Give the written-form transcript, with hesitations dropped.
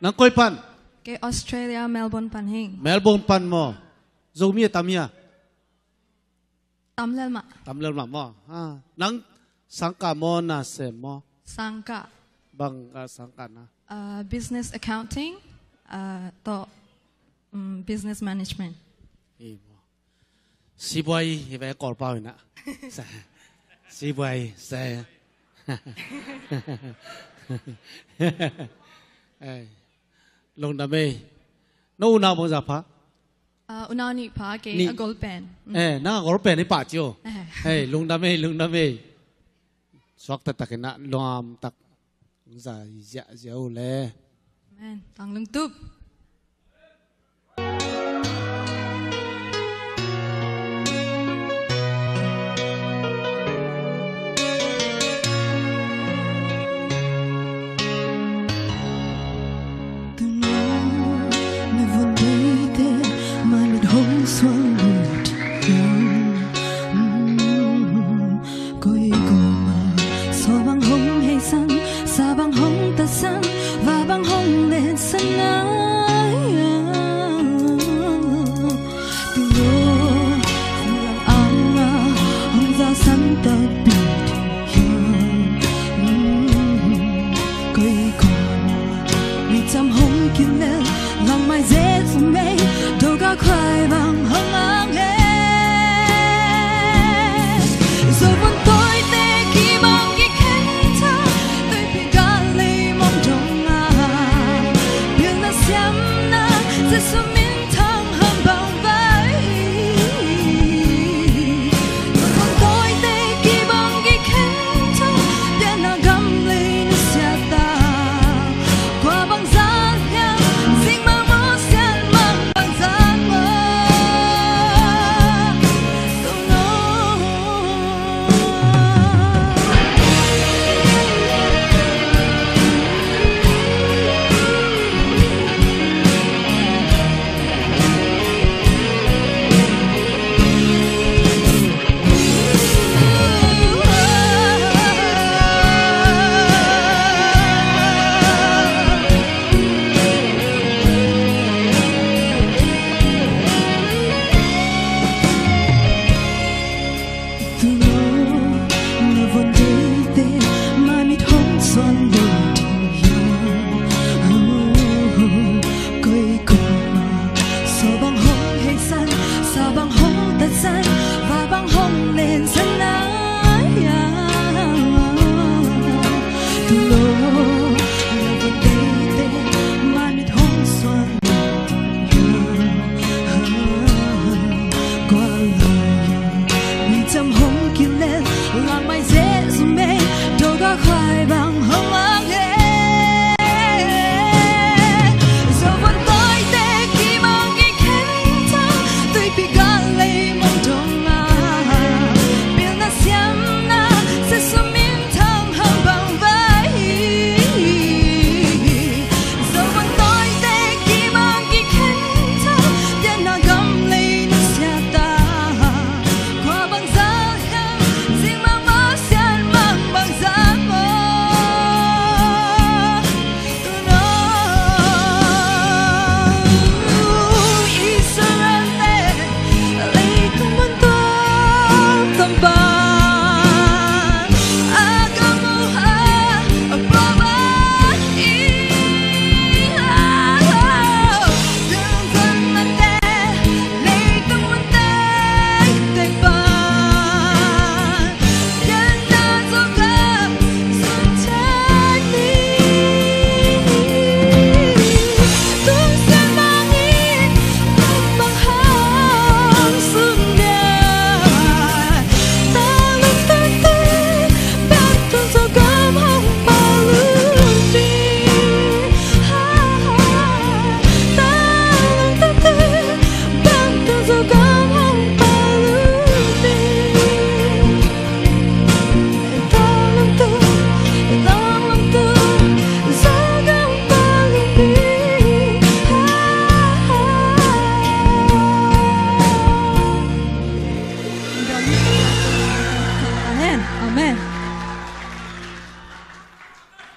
nang koi pan ke Australia Melbourne pan hing Melbourne pan mo zomi tamia tamlel ma mo nang sangka mo na se mo sangka bang sangka na business accounting to business management si boy iba kor pa na si boy se long da me no na mo za pa una ni pa ke a gold pen na gold pen ni pa jo long da me sok ta takena lom tak za ya ja le amen tang lung tup lòng mai dễ dùng mê đâu có khoai bằng hông áng hết rồi buồn tôi tê khi mang cái khen ta tôi bị gã lấy mong trong ngà biển na xem na sẽ